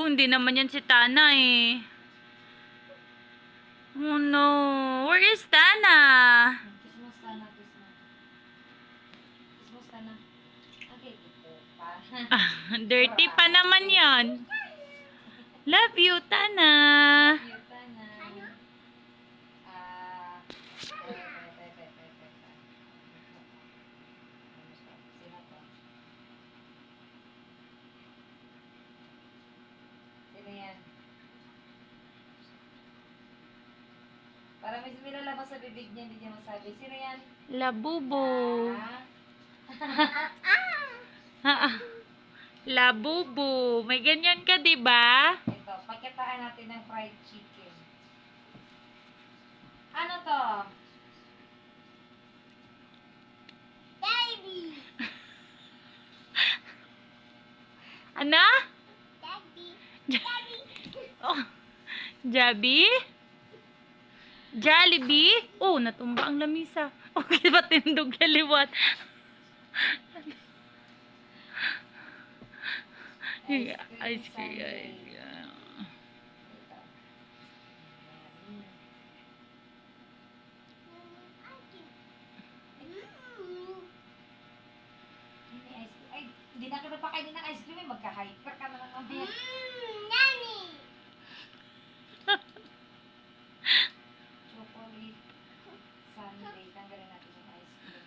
hindi naman yan si Tana eh. Oh no. Where is Tana? Kismus Tana, kismus. Kismus Tana. Okay, ito pa. Dirty pa naman yan. Love you, Tana. Love you, Tana. Sino to? Sino yan? Para may sumilalabas sa bibig niya, hindi niya masabi. Sino yan? Labubo. Ah, Labubo. May ganyan ka, di ba? ito, pakitaan natin ng fried chicken. Ano to? Baby! Ano? Daddy! Oh. Jabi? Jollibee? Oh, natumba ang lamisa. Okay ba tindog kaliwat? Ice cream. Ay, hindi na kita pakainin ng ice cream eh. Magka-hyper ka na lang mamaya. Chocolate sundae. Tanggalin natin yung ice cream.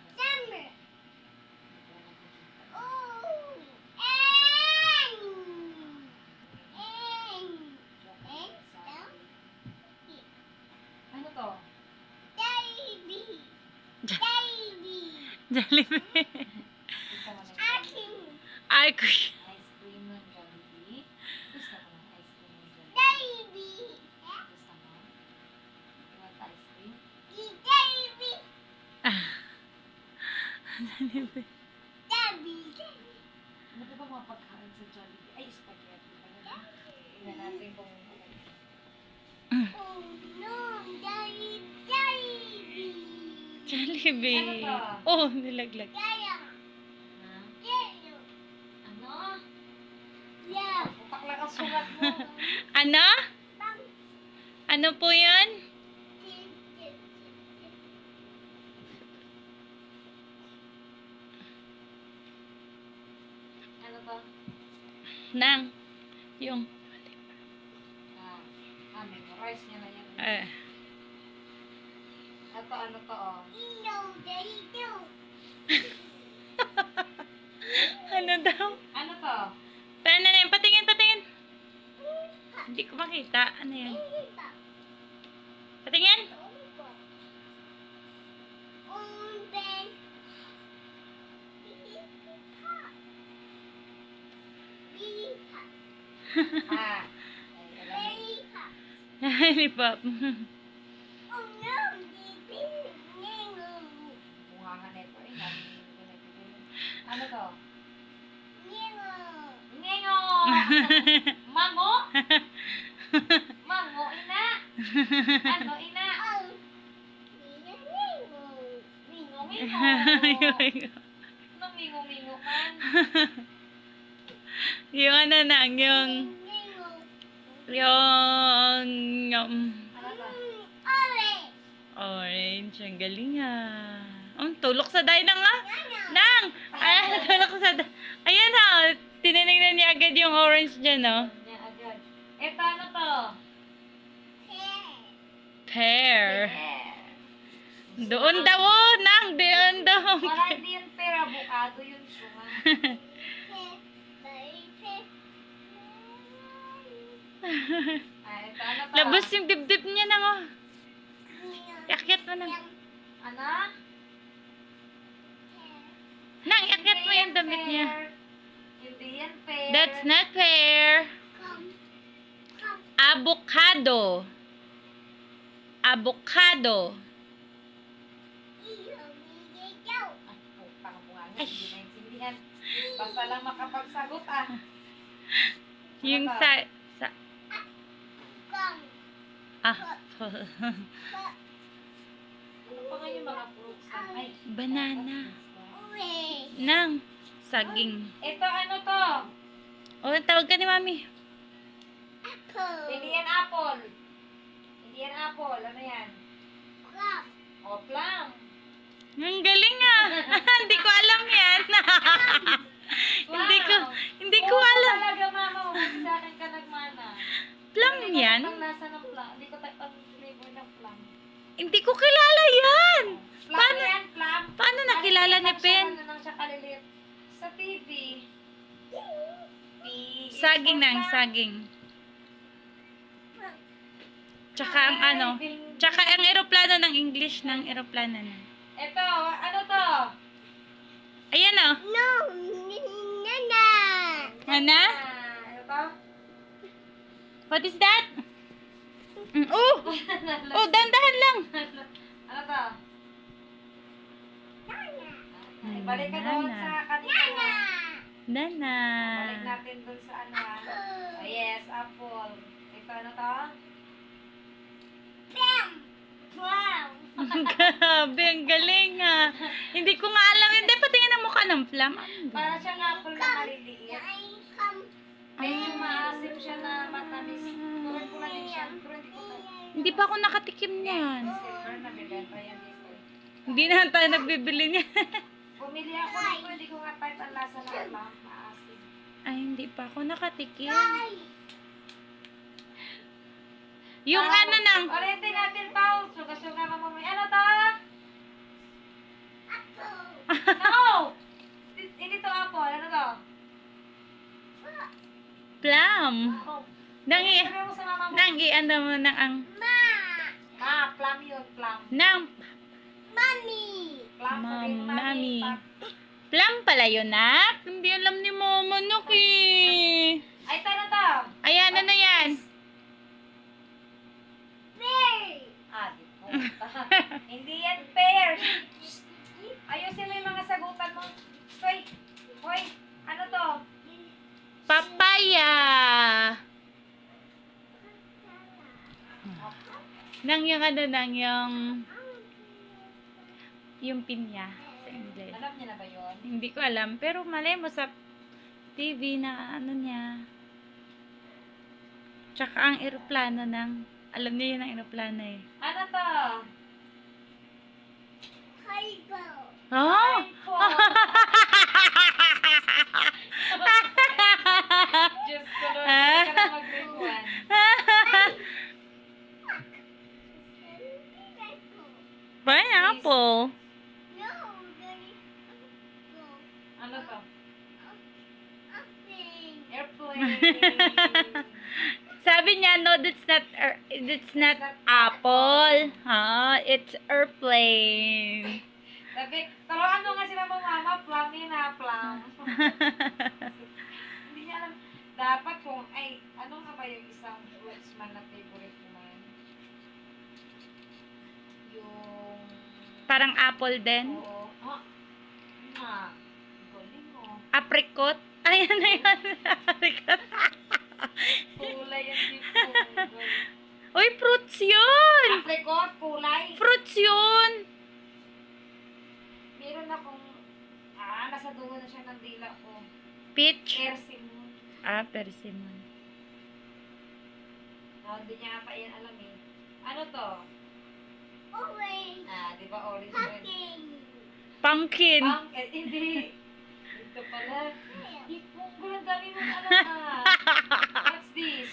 Ano to? Jollibee. Gusto mo ng Jollibee? Ay, Ice cream ng Jollibee? Gusto mo ng ice cream ng Jollibee? Gusto mo? You want ice cream? Jollibee. Ano ba mga pagkain sa Jollibee? Ay, spaghetti pa yun. Tingnan natin kung Jollibee. Ano to? Oh, nilaglag. Ano? Utak lang ang sulat mo. Ano? Ano po yan? Ano to? Nang. Yung. Memorize niya na yan. Ito, ano to, oh? Ano daw? Ano to? Paano na yan? Patingin, patingin. Hindi ko makita. Ano yan? Patingin. Ah. Lollipop. Bunga nito eh. Ano to? Ngengo! Mango? Mango, ina? Ano, ina? Mingo, mingo. Anong mingo, mingo man? Yung ano nang, yung Ano to? orange. Ang galing Ang tulok sa day na nga. Nang! Ay, tulok sa day. Ayan tinanignan niya agad yung orange dyan, Yan agad. Ito, ano to? Pear. Doon daw, Nang. Doon daw. Wala hindi yun pear, avocado yun siya. Ito, ano to? Labas yung dibdib niya nang, oh. Iakyat mo nang. Ano? Nang, iakyat mo yung damit niya. Hindi yan pear. That's not pear. Avocado. Avocado. Putang bunga niya, hindi naintindihan. Basta lang makapagsagot Yung Ano sa apple. Ano pa nga yung mga fruits? Ay, Banana. Nang, saging. ito ano to? O, tawag ka ni Mami. Hindi yan apple. Hindi yan apple. Ano yan? O, plum. Ang galing ah. Hindi ko alam yan. Hindi ko Oo, alam. talaga, mama. Kasi sa akin ka nagmana. Plum Hindi ko yan? tayo lasa ng plum. Hindi ko tayo pang-flavor ng plum. Hindi ko kilala yan. Plum Paano- yan, plum. Paano nakilala ni Pen? Ano nang siya kaliliit? Sa TV. Saging nang, saging. Tsaka ang ano, tsaka ang eroplano ng English ng eroplano na. Ito, ano to? Ayan oh. Ana? Ano to? What is that? Oh! Oh, dandahan lang. Ano to? Balik ka doon Nana. sa kanina. Nana. Balik natin doon sa ano. Oh, yes, apple. Ito ano to? Grabe, ang galing ah. Hindi ko nga alam. Hindi, patingin ang mukha ng plum. Para siyang apple na maliliit. Medyo maasim siya na matamis. Tuloy ko na din siya. Pero hindi ko tayo. Hindi pa ako nakatikim niyan. Silver na bibenta yan dito. Hindi na tayo nagbibili niya. Bumili ako nito, hindi ko nga type ang lasa ng plum. Maasim. Ay, hindi pa ako nakatikim. Yung ano nang... Ulitin natin, Paul. Suga-suga mamamay. Ano to? No! Hindi to apple. Ano to? Plum. Oh. Nang i... Sabi mo sa mama mo. Nang i... Ano mo nang ang... Plum yun, plum. Nang... Plum, sabihin mo, Mami. Plum. Plum pala yun, nak. Hindi alam ni Mama, nak eh. Ay, ito na to. Ayan, ano yan? Di po. Hindi yan pear. Ayusin mo yung mga sagutan mo. Hoy, hoy, ano to? Papaya. Nang yung ano, nang yung pinya sa English. Alam niya na ba yun? Hindi ko alam, pero malay mo sa TV na ano niya. Tsaka ang eroplano ng, alam niyo yun ang eroplano eh. Ano to? Oh! Po. Diyos ko, Lord. Hindi ka na mag-rewan. Pineapple. Ano to? Airplane. Sabi niya, no, it's not apple. It's airplane. Sabi, turuan mo nga sila mama, plum yun ha, plum. Hindi niya alam. Dapat kung, ay, ano nga ba yung isang fruits man na favorite mo man? Yung, Parang apple din. oo. Galing mo. Apricot. Ayan na yun. Apricot. Kulay yan dito. Uy, fruits yun! Apricot, kulay. Fruits yun! Meron akong, nasa dulo na siya ng dila ko. Peach. Persimmon. Persimmon. Hindi niya pa yan alam eh. Ano to? Di ba orange red? Pumpkin. Hindi. Ito pala. Ipunggo ang dami mong alam What's this?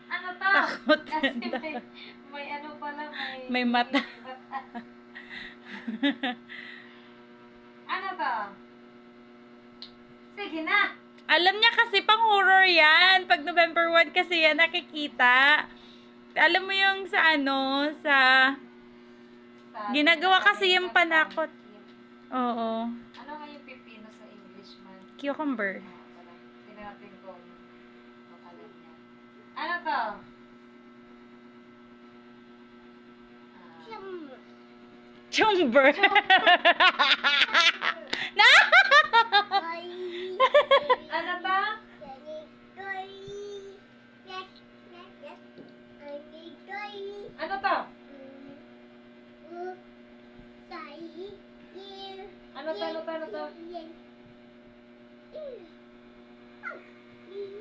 Ano to? Takot. Kasi may ano pala, May mata. Ano to? Sige na. Alam niya kasi pang horror yan. Pag November 1 kasi yan nakikita. Alam mo yung sa ano, sa... Ginagawa kasi yung panakot. Oo. Ano nga yung pipino sa English man? Cucumber. Tinapin ko. Makalan niya. Ano to? Chumber. Na! Ano to? Ano to? Ano to?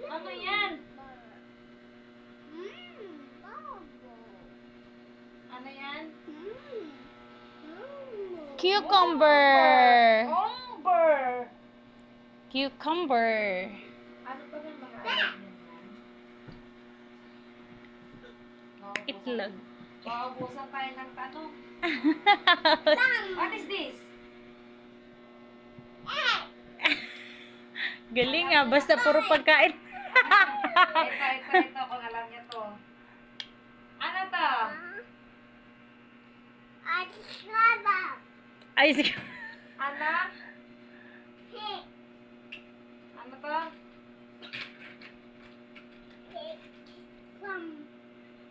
Ano yan? Ano yan? Cucumber. Umber. Cucumber. Ano ba yung mga alam niyo yan? Itlog. Maubusan tayo ng tanong. What is this? Galing ah, basta puro pagkain. Ito, kung alam niyo to. Ano to? Ay, sige. Ano? Ano to?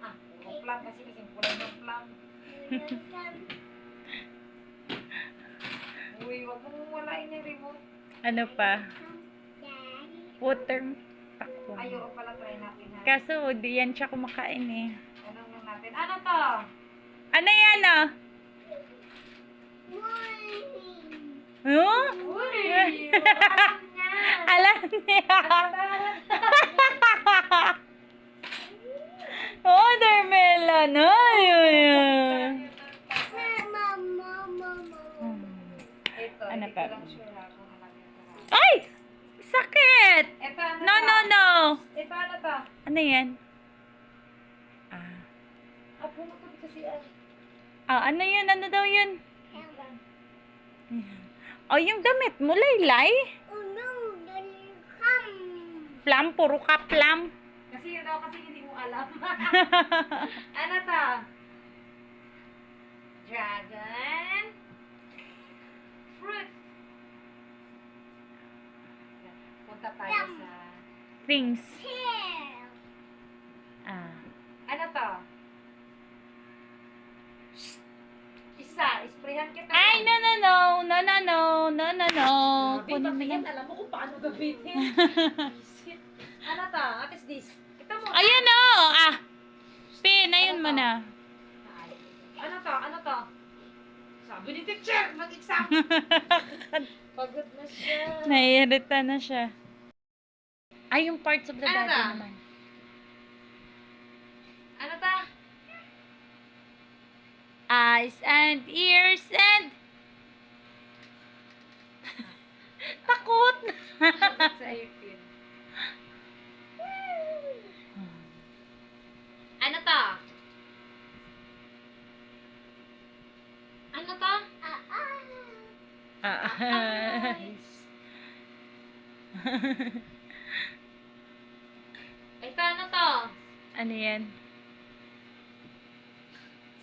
Ah, puro plum kasi kulay ng plum. Uy, wag mong walain yung remote. Ano pa? Water. Takwan. Ayoko pala, try natin ha. Kaso, di yan siya kumakain eh. Tanong lang natin. Ano to? Ano yan ah? Huh? Uy! Alam niya! Alam niya. Watermelon. Ay, ay, ay. Ito, Ano hindi pa? ko lang sure ha kung alam niyo to ha. Ay! Sakit! Ito, ano No, to? no, no. Ito, ano to? Ano yan? Ah. Ah, pumutok kasi ah. Ano yun? Ano daw yun? Oh, yung damit mo, Laylay. Plum, puro ka plum. Kasi yun daw kasi hindi mo alam. Ano to? Dragon. Fruit. Punta tayo sa... Things. Ah. Ano to? Isa, isprehan kita. Ay, no, no, no. No, no, no. No, no, no. Kunin mo yan. Alam mo kung paano gamitin. Ano to? What is this? Ito mo. Ayan o. Pin, ayun mo na. Ano to? Ano to? Sabi ni teacher, mag-exam. Pagod na siya. Naiirita na siya. Ay, yung parts of the Ano body ba? naman. Ano to? Eyes and ears and... Takot! Sa airpin. Ano to? Ano to? Eyes. Ito, ano to? Ano yan?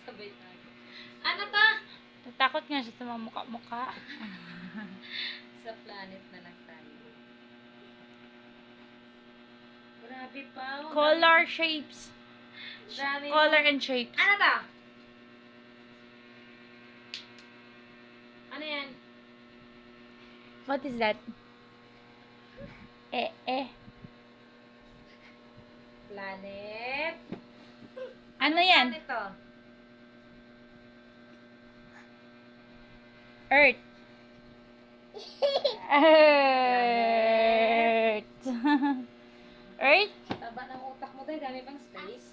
Sabay tayo. Ano to? Natakot nga siya sa mga mukha-mukha. Sa planet na lang tayo. Grabe pa. Color shapes. Grabe. Color and shapes. Ano to? Ano yan? What is that? Planet. Ano yan? Ano to? Earth. Earth. Earth? Taba ng utak mo tayo, dami pang space.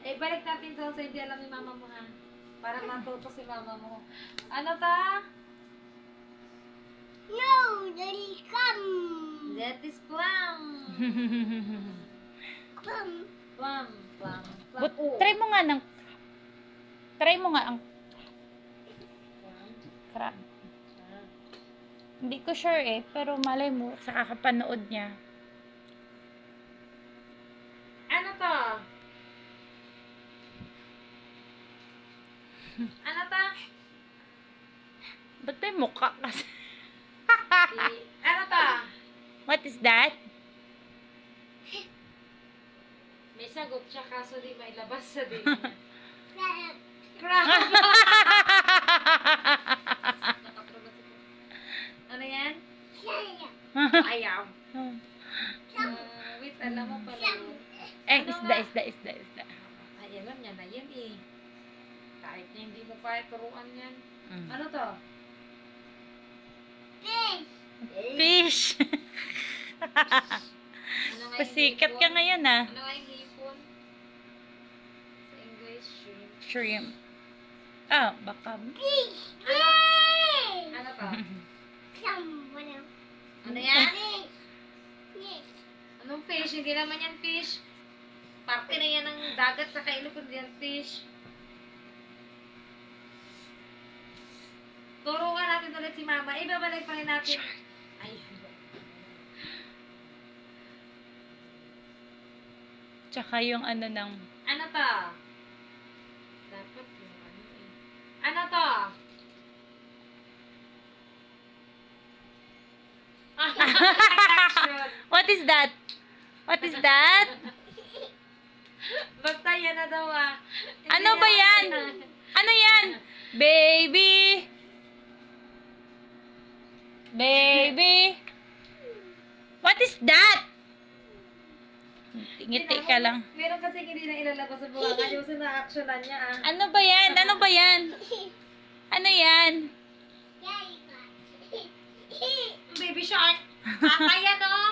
Eh, balik natin doon sa hindi alam ni mama mo ha. Para matuto si mama mo. Ano ta? That is plum. Plum. But, Oh. try mo nga ang Plum. crab. Ah. Hindi ko sure eh, pero malay mo sa kakapanood niya. Ano to? Ano to? Ba't may mukha kasi? Ano to? What is that? May sagot siya kaso di mailabas sa din. Crab. Ano yan? Ayaw. Wait, alam mo pala. Isda. Ay, alam niya na yan eh. Kahit na hindi mo pa turuan yan. Mm. Ano to? Fish. Ano nga yung Pasikat ka hipon? ngayon ah. Ano nga yung hipon? Sa English, shrimp. Shrimp. Ah, baka. Ano to? Ano yan? Anong fish? Hindi naman yan fish. Parte na yan ng dagat sa kailo kundi yan fish. Turo nga natin ulit si Mama. Ibabalik pa rin natin. Ay. Tsaka yung ano ng... Ano to? Dapat yung ano eh. Ano to? Action. What is that? What is that? Basta yan na daw ah. Ano ba yan? Ano yan? Baby! Baby! What is that? Ngiti ka lang. Meron kasi hindi na ilalabas sa buwangan. Yung sina-actionan niya ah. Ano ba yan? Ano ba yan? Ano yan? Baby shark. Papa yan oh.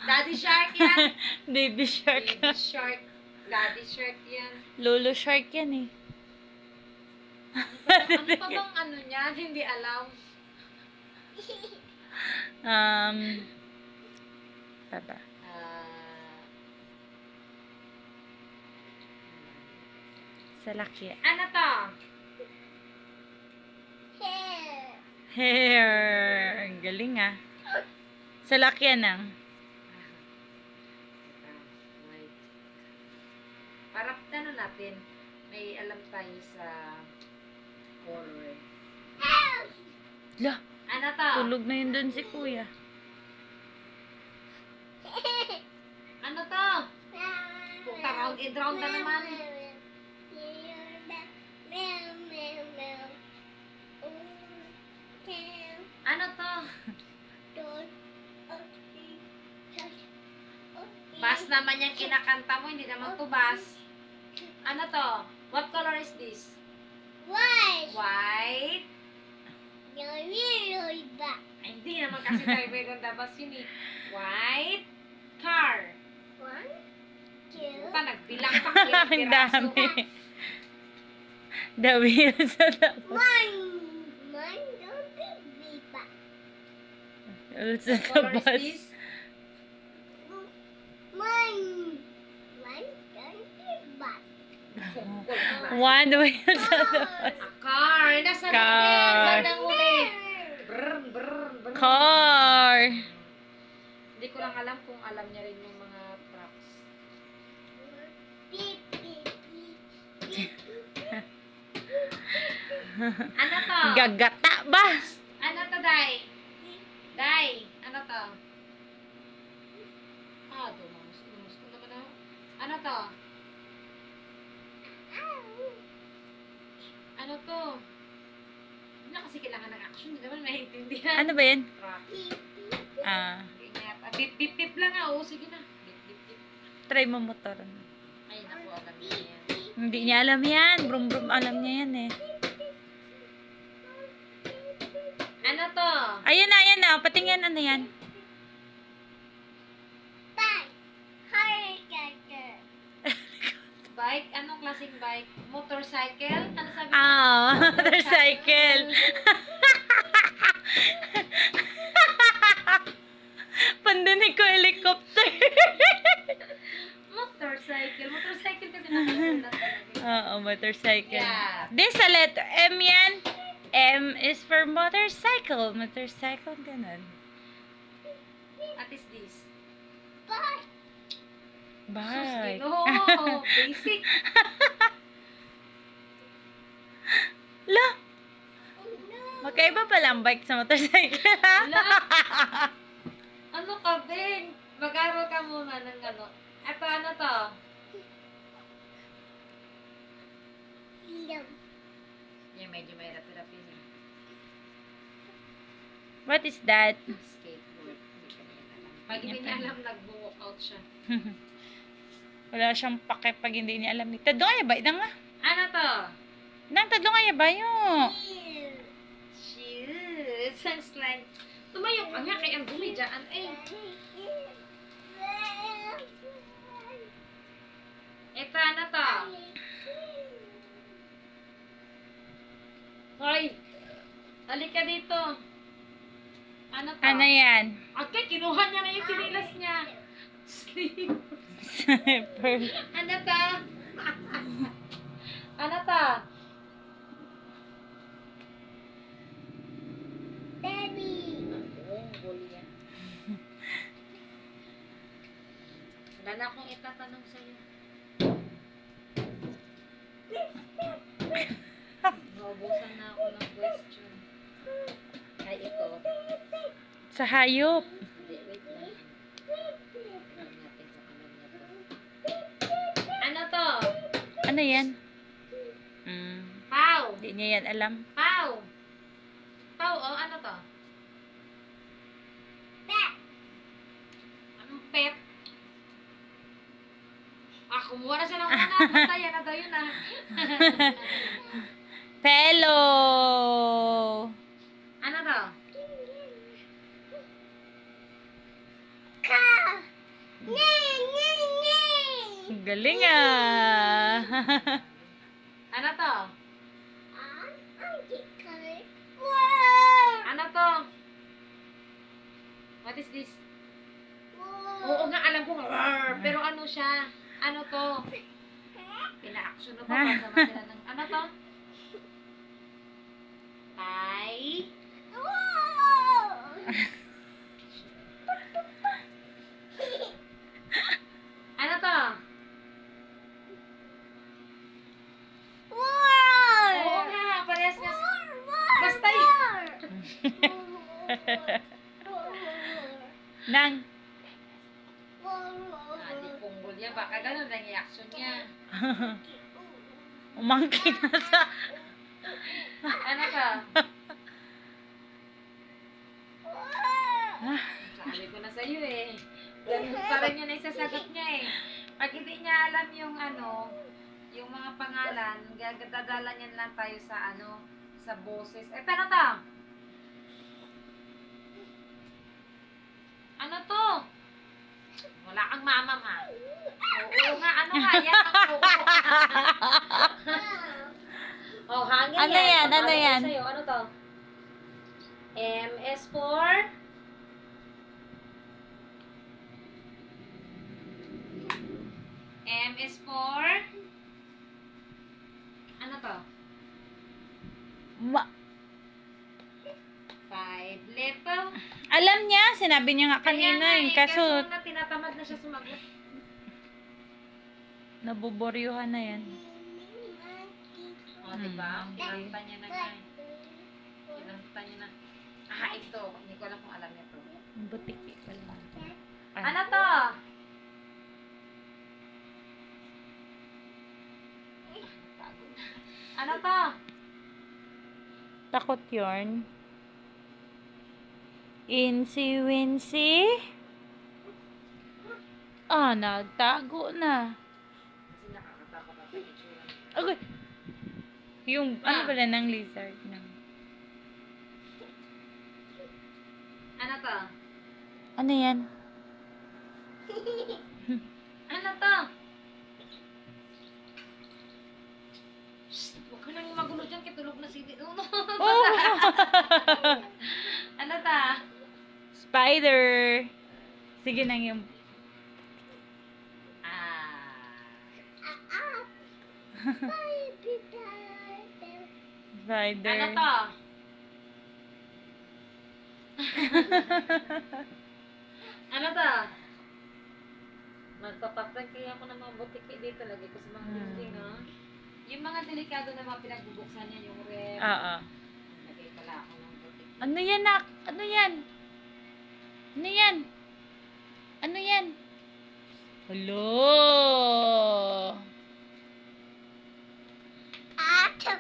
Daddy shark yan. Baby shark. Baby shark. Daddy shark yan. Lolo shark yan eh. Ano pa bang ano niyan? Hindi alam. Baba. Sa laki. Ano to? Hair. Ang galing ah. Sa laki yan ah. Wait. Para ano natin, may alam tayo sa color. Lah, Ano to? tulog na yun dun si kuya. Ano to? Puta, round and round na naman. Ano to? Bas naman yung kinakanta mo, hindi naman to bas. Ano to? What color is this? White. Ay, hindi naman kasi tayo pwedeng dabas yun eh. White car. Puta, nagbilang pa kayo ng Ang piraso. dami. The wheels sa tapos. Wheels sa What color is tapos. this? One wheel sa tapos. A car. Nasa Car. natin. Bandang uli. Brr, brr, brr. Car. Hindi ko lang alam kung alam niya rin yung mga trucks. Ano to? Gagata ba? Ano to, Day? Day, ano to? Ah, dumangus ko naman ako. Ano to? Ano to? Hindi na kasi kailangan ng action. Hindi naman maintindihan. Ano ba yan? Truck. Ah, Ganyan. Ah, bip, bip, bip lang ah. Oo, sige na. Bip, bip, bip. try mo motor. Ay, naku, alam niya yan. Hindi niya alam yan. Brum brum alam niya yan eh. Ano to? Ayan na. Patingin ano yan. Bike? Anong klaseng bike? Motorcycle? Ano sabi mo? Ah, motorcycle. Pandinig ko helicopter. Motorcycle. Motorcycle kasi nakasulat talaga. Oo, motorcycle. Yeah. This sa letter M yan. M is for motorcycle. Motorcycle, ganun. What is this? Bye. No, basic. La! Magkaiba pala ang bike sa motorcycle. Wala. Ano ka, Beng? Mag-aral ka muna ng ano. Ito, ano to? Yan, medyo mahirap-hirap yun. eh. What is that? Skateboard. Hindi ka niya alam. Pag hindi niya alam, nag-walk out siya. Wala siyang pake pag hindi niya alam. Tadlo kaya ba? Idang nga. Ano to? Nang tadlo kaya ba yun? Shoes. Sounds like Tumayo ka nga, kaya ang dumi dyan. Eh, ito, ano to? Hoy, halika dito. Ano to? Ano yan? Okay, kinuha niya na yung pinilas niya. Sleep. Pearl. Ano to? Ano to? Wala na akong itatanong sa'yo. Naubusan na ako ng question. Ay, ito. Sa hayop. Hindi, wait lang. Alam natin kung alam na to. Ano to? Ano yan? Mm. Pau! Hindi niya yan alam. Pau! Pau, oh, ano to? Pet! Anong pet? Ah, kumuha na siya ng una. Basta yan na daw yun ah. Pelo. Ano to? Galing ah. Ano to? Ano to? What is this? Oo nga, alam ko nga. "Roar," pero ano siya? Ano to? Pina-action na pa. Masama sila ng... Ano to? Ay? Ano to? Oo nga, parehas nga. Basta Nang. Di punggol niya. Baka ganun lang yung action niya. Umangkin na sa... Ano ka? Ah, Sabi ko na sa'yo eh. Ganun pa rin yun ang isasagot niya eh. Pag hindi niya alam yung ano, yung mga pangalan, dadala niya lang tayo sa ano, sa boses. Eh, pero to? Ano to? Wala kang mama ma. Oo nga, ano nga, yan ang oo. Oh, hangin Ano yan? Ano Papalo ko yan? sa'yo. Ano to? M is for? M is for? Ano to? ma- 5 little. alam niya, sinabi niya nga kanina eh. Kaso, na tinatamad na siya sumagot. nabuboryuhan na yan. O, diba? Kinanta niya na nga. Kinanta niya na. Ah, ito. Hindi ko alam kung alam niya to. Butik pa lang. Ano to? Ano to? Takot yarn. Incy-wincy. Ah, nagtago na. Kasi nakakatakot ako yung itsura. Okay. Yung, ano pala ng lizard na. Ano to? Ano yan? Ano to? Shh, huwag ka nang magulo dyan, kitulog na si Uno. Oh! Ano ta? Spider. Sige na yung... Ah. Spider. Ano to? Ano to? Magpapaprank kaya ako ng mga butiki dito. Lagi ko sa mga dinding, ha? Yung mga delikado na mga pinagbubuksan niya, yung rep. Oo. Lagay pala ako ng butiki. Ano yan, nak? Ano yan? Ano yan? Ano yan? Hello! Atcha.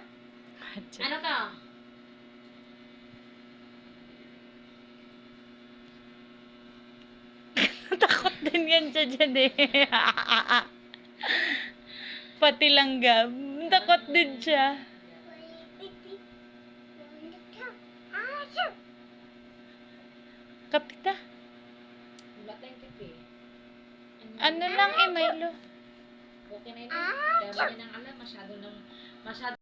Ano to? Takot din yan siya dyan eh. Pati langgam. Takot din siya. Kapit na. Wala tayong kape. Ano lang eh, Milo. Okay na yun. Dami na nang alam. Masyado